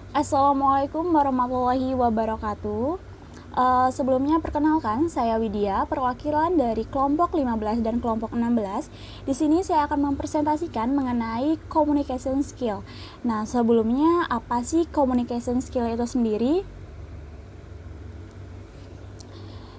Assalamualaikum warahmatullahi wabarakatuh. Sebelumnya perkenalkan, saya Widya, perwakilan dari kelompok 15 dan kelompok 16. Di sini saya akan mempresentasikan mengenai communication skill. Nah, sebelumnya apa sih communication skill itu sendiri?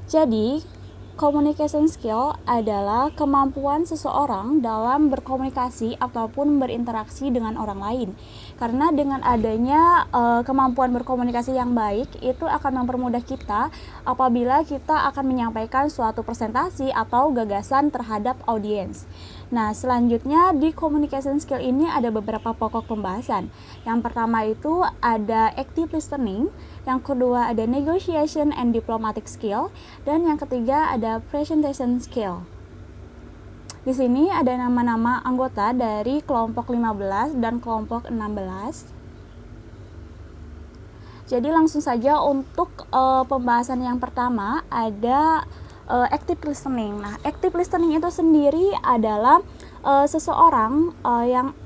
Jadi, communication skill adalah kemampuan seseorang dalam berkomunikasi ataupun berinteraksi dengan orang lain. Karena dengan adanya kemampuan berkomunikasi yang baik, itu akan mempermudah kita apabila kita akan menyampaikan suatu presentasi atau gagasan terhadap audiens. Nah, selanjutnya di communication skill ini ada beberapa pokok pembahasan. Yang pertama itu ada active listening, yang kedua ada negotiation and diplomatic skill, dan yang ketiga ada presentation skill. Di sini ada nama-nama anggota dari kelompok 15 dan kelompok 16. Jadi langsung saja untuk pembahasan yang pertama ada active listening. Nah, active listening itu sendiri adalah seseorang yang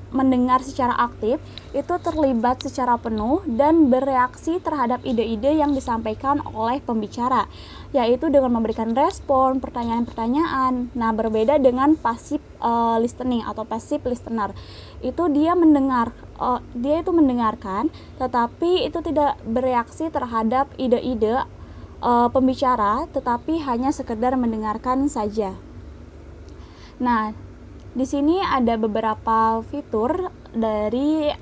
mendengar secara aktif, itu terlibat secara penuh dan bereaksi terhadap ide-ide yang disampaikan oleh pembicara, yaitu dengan memberikan respon, pertanyaan-pertanyaan. Nah, berbeda dengan passive listening atau passive listener. Itu dia itu mendengarkan, tetapi itu tidak bereaksi terhadap ide-ide pembicara, tetapi hanya sekedar mendengarkan saja. Nah, di sini ada beberapa fitur dari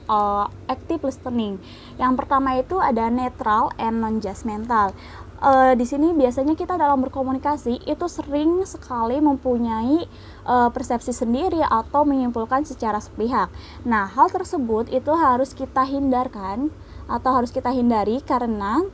active listening. Yang pertama itu ada neutral and non-judgmental. Di sini biasanya kita dalam berkomunikasi itu sering sekali mempunyai persepsi sendiri atau menyimpulkan secara sepihak. Nah, hal tersebut itu harus kita hindarkan atau harus kita hindari karena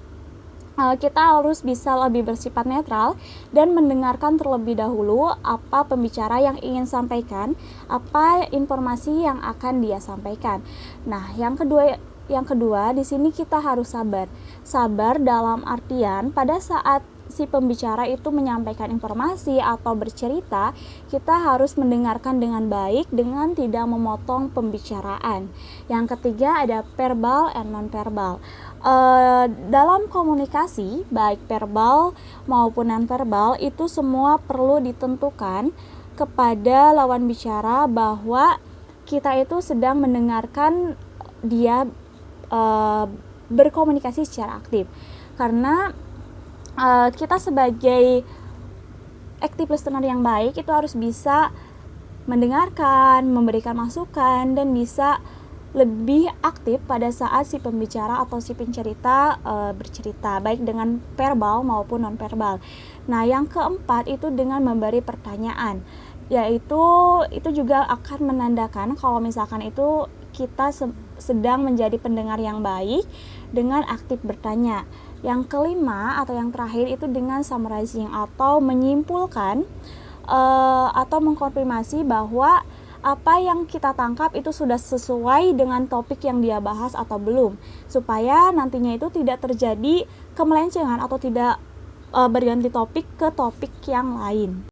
kita harus bisa lebih bersifat netral dan mendengarkan terlebih dahulu apa pembicara yang ingin sampaikan, apa informasi yang akan dia sampaikan. Nah, yang kedua di sini kita harus sabar. Sabar dalam artian pada saat si pembicara itu menyampaikan informasi atau bercerita, kita harus mendengarkan dengan baik dengan tidak memotong pembicaraan. Yang ketiga ada verbal and non-verbal. Dalam komunikasi, baik verbal maupun non-verbal, itu semua perlu ditentukan kepada lawan bicara bahwa kita itu sedang mendengarkan dia berkomunikasi secara aktif. Karena kita sebagai active listener yang baik itu harus bisa mendengarkan, memberikan masukan, dan bisa lebih aktif pada saat si pembicara atau si pencerita bercerita, baik dengan verbal maupun non-verbal. Nah, yang keempat itu dengan memberi pertanyaan, yaitu itu juga akan menandakan kalau misalkan itu kita sedang menjadi pendengar yang baik dengan aktif bertanya. Yang kelima atau yang terakhir itu dengan summarizing atau menyimpulkan atau mengkonfirmasi bahwa apa yang kita tangkap itu sudah sesuai dengan topik yang dia bahas atau belum, supaya nantinya itu tidak terjadi kemelencengan atau tidak berganti topik ke topik yang lain.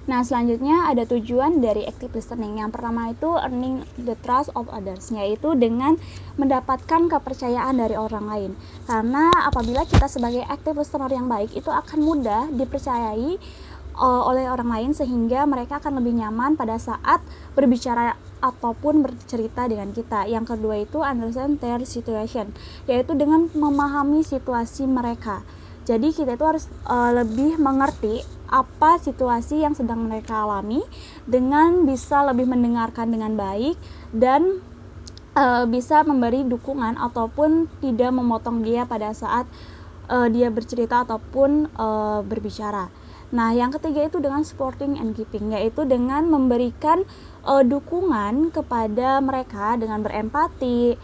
Nah, selanjutnya ada tujuan dari active listening. Yang pertama itu earning the trust of others, yaitu dengan mendapatkan kepercayaan dari orang lain. Karena apabila kita sebagai active listener yang baik, itu akan mudah dipercayai oleh orang lain sehingga mereka akan lebih nyaman pada saat berbicara ataupun bercerita dengan kita. Yang kedua itu understand their situation, yaitu dengan memahami situasi mereka. Jadi kita itu harus lebih mengerti apa situasi yang sedang mereka alami dengan bisa lebih mendengarkan dengan baik dan bisa memberi dukungan ataupun tidak memotong dia pada saat dia bercerita ataupun berbicara. Nah, yang ketiga itu dengan supporting and giving, yaitu dengan memberikan dukungan kepada mereka dengan berempati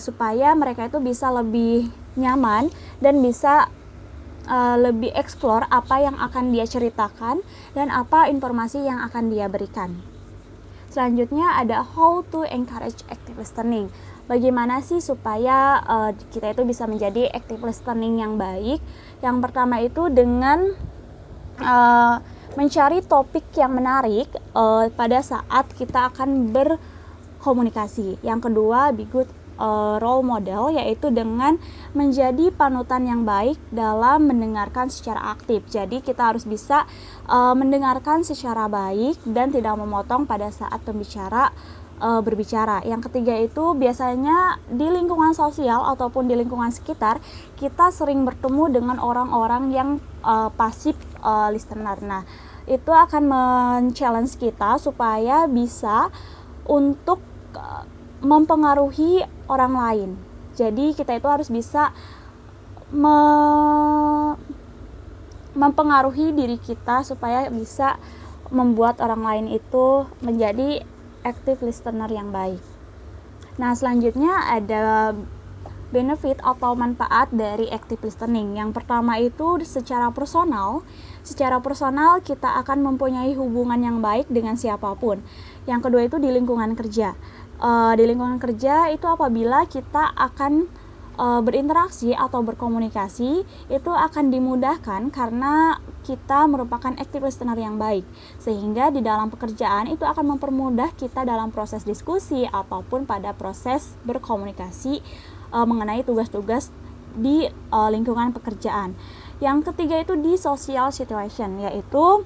supaya mereka itu bisa lebih nyaman dan bisa lebih explore apa yang akan dia ceritakan dan apa informasi yang akan dia berikan. Selanjutnya ada how to encourage active listening. Bagaimana sih supaya kita itu bisa menjadi active listening yang baik? Yang pertama itu dengan mencari topik yang menarik pada saat kita akan berkomunikasi. Yang kedua, be good role model, yaitu dengan menjadi panutan yang baik dalam mendengarkan secara aktif. Jadi kita harus bisa mendengarkan secara baik dan tidak memotong pada saat pembicara berbicara. Yang ketiga itu biasanya di lingkungan sosial ataupun di lingkungan sekitar kita sering bertemu dengan orang-orang yang pasif listener. Nah, itu akan men-challenge kita supaya bisa untuk mempengaruhi orang lain. Jadi kita itu harus bisa mempengaruhi diri kita supaya bisa membuat orang lain itu menjadi active listener yang baik. Nah, selanjutnya ada benefit atau manfaat dari active listening. Yang pertama itu secara personal. Secara personal kita akan mempunyai hubungan yang baik dengan siapapun. Yang kedua itu di lingkungan kerja. Di lingkungan kerja itu apabila kita akan berinteraksi atau berkomunikasi itu akan dimudahkan karena kita merupakan active listener yang baik, sehingga di dalam pekerjaan itu akan mempermudah kita dalam proses diskusi ataupun pada proses berkomunikasi mengenai tugas-tugas di lingkungan pekerjaan. Yang ketiga itu di social situation, yaitu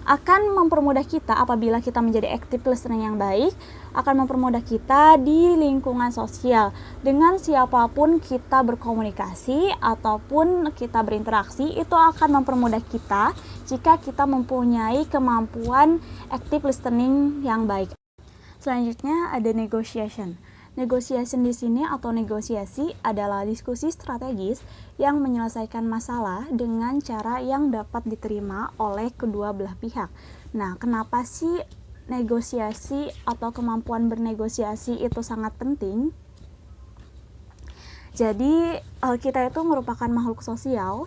akan mempermudah kita apabila kita menjadi active listener yang baik, akan mempermudah kita di lingkungan sosial. Dengan siapapun kita berkomunikasi ataupun kita berinteraksi, itu akan mempermudah kita jika kita mempunyai kemampuan active listening yang baik. Selanjutnya ada negotiation. Negotiation di sini atau negosiasi adalah diskusi strategis yang menyelesaikan masalah dengan cara yang dapat diterima oleh kedua belah pihak. Nah, kenapa sih negosiasi atau kemampuan bernegosiasi itu sangat penting? Jadi, kita itu merupakan makhluk sosial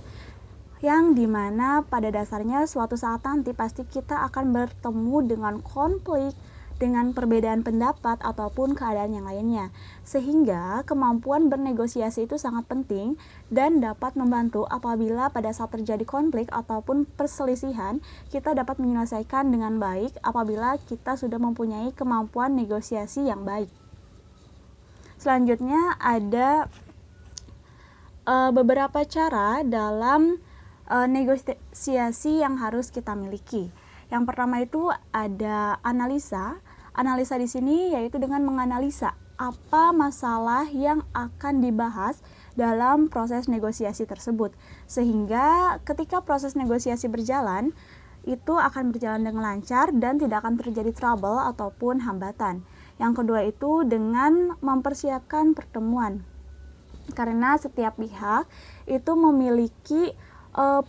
yang dimana pada dasarnya suatu saat nanti pasti kita akan bertemu dengan konflik, dengan perbedaan pendapat ataupun keadaan yang lainnya, sehingga kemampuan bernegosiasi itu sangat penting dan dapat membantu apabila pada saat terjadi konflik ataupun perselisihan kita dapat menyelesaikan dengan baik apabila kita sudah mempunyai kemampuan negosiasi yang baik. Selanjutnya ada beberapa cara dalam negosiasi yang harus kita miliki. Yang pertama itu ada analisa. Analisa di sini yaitu dengan menganalisa apa masalah yang akan dibahas dalam proses negosiasi tersebut. Sehingga ketika proses negosiasi berjalan, itu akan berjalan dengan lancar dan tidak akan terjadi trouble ataupun hambatan. Yang kedua itu dengan mempersiapkan pertemuan. Karena setiap pihak itu memiliki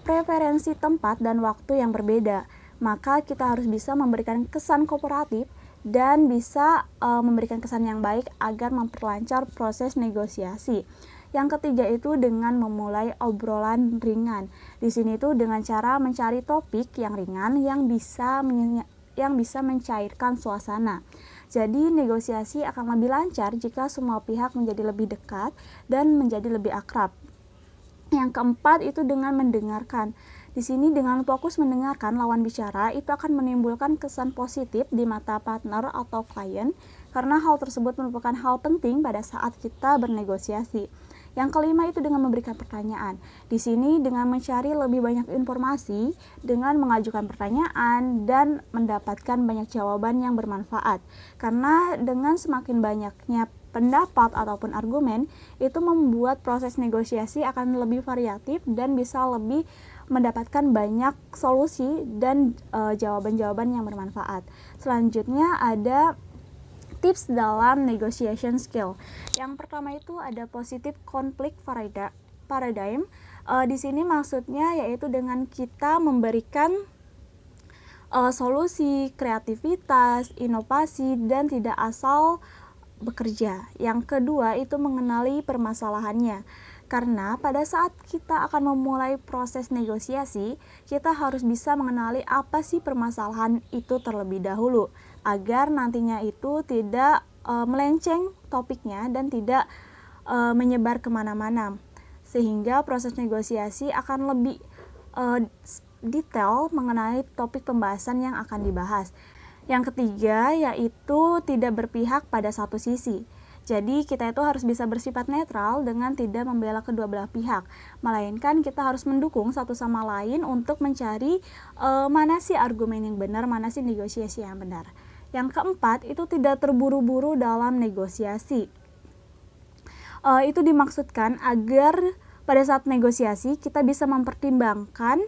preferensi tempat dan waktu yang berbeda. Maka kita harus bisa memberikan kesan kooperatif dan bisa memberikan kesan yang baik agar memperlancar proses negosiasi. Yang ketiga itu dengan memulai obrolan ringan. Di sini itu dengan cara mencari topik yang ringan yang bisa mencairkan suasana. Jadi negosiasi akan lebih lancar jika semua pihak menjadi lebih dekat dan menjadi lebih akrab. Yang keempat itu dengan mendengarkan. Di sini dengan fokus mendengarkan lawan bicara itu akan menimbulkan kesan positif di mata partner atau klien karena hal tersebut merupakan hal penting pada saat kita bernegosiasi. Yang kelima itu dengan memberikan pertanyaan. Di sini dengan mencari lebih banyak informasi, dengan mengajukan pertanyaan dan mendapatkan banyak jawaban yang bermanfaat. Karena dengan semakin banyaknya pendapat ataupun argumen, itu membuat proses negosiasi akan lebih variatif dan bisa lebih mendapatkan banyak solusi dan jawaban-jawaban yang bermanfaat. Selanjutnya ada tips dalam negotiation skill. Yang pertama itu ada positive conflict paradigm. Di sini maksudnya yaitu dengan kita memberikan solusi, kreativitas, inovasi dan tidak asal bekerja. Yang kedua itu mengenali permasalahannya. Karena pada saat kita akan memulai proses negosiasi, kita harus bisa mengenali apa sih permasalahan itu terlebih dahulu, agar nantinya itu tidak melenceng topiknya dan tidak menyebar kemana-mana. Sehingga proses negosiasi akan lebih detail mengenai topik pembahasan yang akan dibahas. Yang ketiga yaitu tidak berpihak pada satu sisi. Jadi kita itu harus bisa bersifat netral dengan tidak membela kedua belah pihak, melainkan kita harus mendukung satu sama lain untuk mencari mana sih argumen yang benar, mana sih negosiasi yang benar. Yang keempat itu tidak terburu-buru dalam negosiasi. Itu dimaksudkan agar pada saat negosiasi kita bisa mempertimbangkan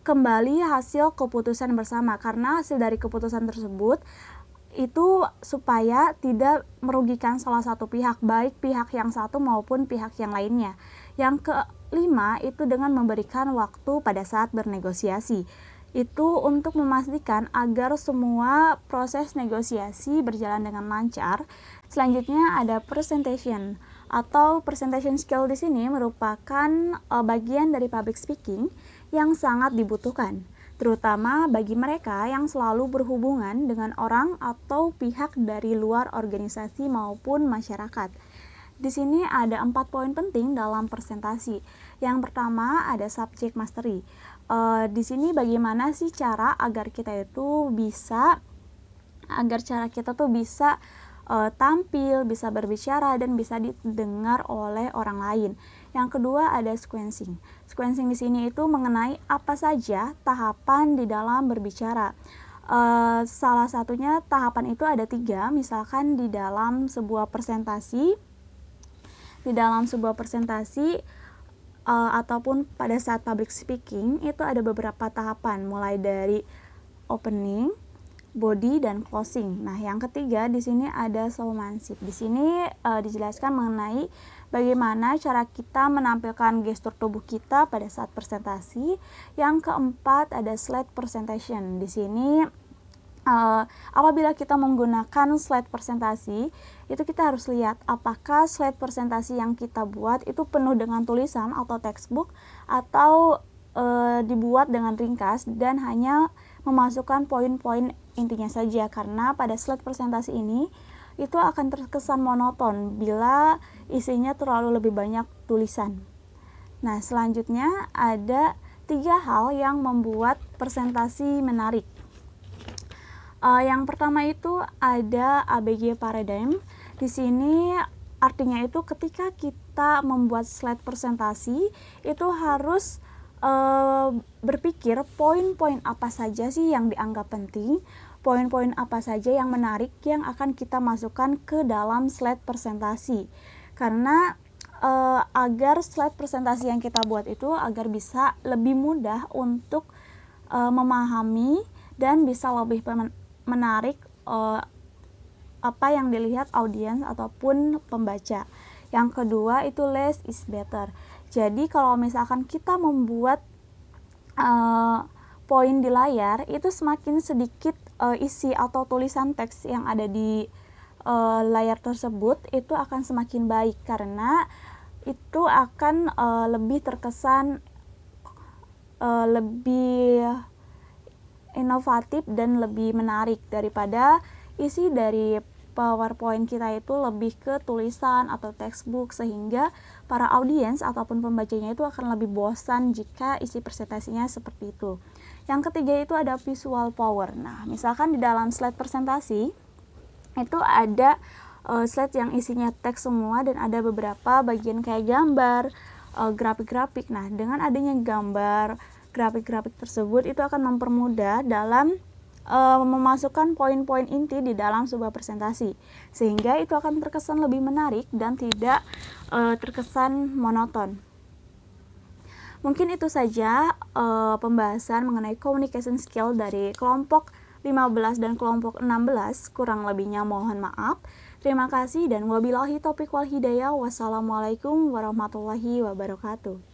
kembali hasil keputusan bersama, karena hasil dari keputusan tersebut itu supaya tidak merugikan salah satu pihak, baik pihak yang satu maupun pihak yang lainnya. Yang kelima itu dengan memberikan waktu pada saat bernegosiasi. Itu untuk memastikan agar semua proses negosiasi berjalan dengan lancar. Selanjutnya ada presentation atau presentation skill. Di sini merupakan bagian dari public speaking yang sangat dibutuhkan, terutama bagi mereka yang selalu berhubungan dengan orang atau pihak dari luar organisasi maupun masyarakat. Di sini ada 4 poin penting dalam presentasi. Yang pertama ada subject mastery. Di sini bagaimana sih cara agar kita bisa tampil, bisa berbicara dan bisa didengar oleh orang lain. Yang kedua ada sequencing. Sequencing di sini itu mengenai apa saja tahapan di dalam berbicara. Salah satunya tahapan itu ada 3. Misalkan di dalam sebuah presentasi, ataupun pada saat public speaking itu ada beberapa tahapan, mulai dari opening, body, dan closing. Nah, yang ketiga di sini ada showmanship. Di sini dijelaskan mengenai bagaimana cara kita menampilkan gestur tubuh kita pada saat presentasi. Yang keempat ada slide presentation. Di sini apabila kita menggunakan slide presentasi, itu kita harus lihat apakah slide presentasi yang kita buat itu penuh dengan tulisan atau textbook, atau dibuat dengan ringkas dan hanya memasukkan poin-poin intinya saja, karena pada slide presentasi ini itu akan terkesan monoton bila isinya terlalu lebih banyak tulisan. Nah, selanjutnya ada 3 hal yang membuat presentasi menarik. Yang pertama itu ada ABG paradigm. Di sini artinya itu ketika kita membuat slide presentasi itu harus berpikir poin-poin apa saja sih yang dianggap penting, poin-poin apa saja yang menarik yang akan kita masukkan ke dalam slide presentasi. Karena agar slide presentasi yang kita buat itu agar bisa lebih mudah untuk memahami dan bisa lebih menarik apa yang dilihat audiens ataupun pembaca. Yang kedua itu less is better. Jadi kalau misalkan kita membuat poin di layar, itu semakin sedikit isi atau tulisan teks yang ada di layar tersebut itu akan semakin baik, karena itu akan lebih terkesan lebih inovatif dan lebih menarik daripada isi dari PowerPoint kita itu lebih ke tulisan atau textbook, sehingga para audiens ataupun pembacanya itu akan lebih bosan jika isi presentasinya seperti itu. Yang ketiga itu ada visual power. Nah, misalkan di dalam slide presentasi itu ada slide yang isinya teks semua dan ada beberapa bagian kayak gambar, grafik-grafik. Nah, dengan adanya gambar, grafik-grafik tersebut itu akan mempermudah dalam memasukkan poin-poin inti di dalam sebuah presentasi, sehingga itu akan terkesan lebih menarik dan tidak terkesan monoton. Mungkin itu saja pembahasan mengenai communication skill dari kelompok 15 dan kelompok 16. Kurang lebihnya mohon maaf. Terima kasih dan wabillahi taufiq wal hidayah. Wassalamualaikum warahmatullahi wabarakatuh.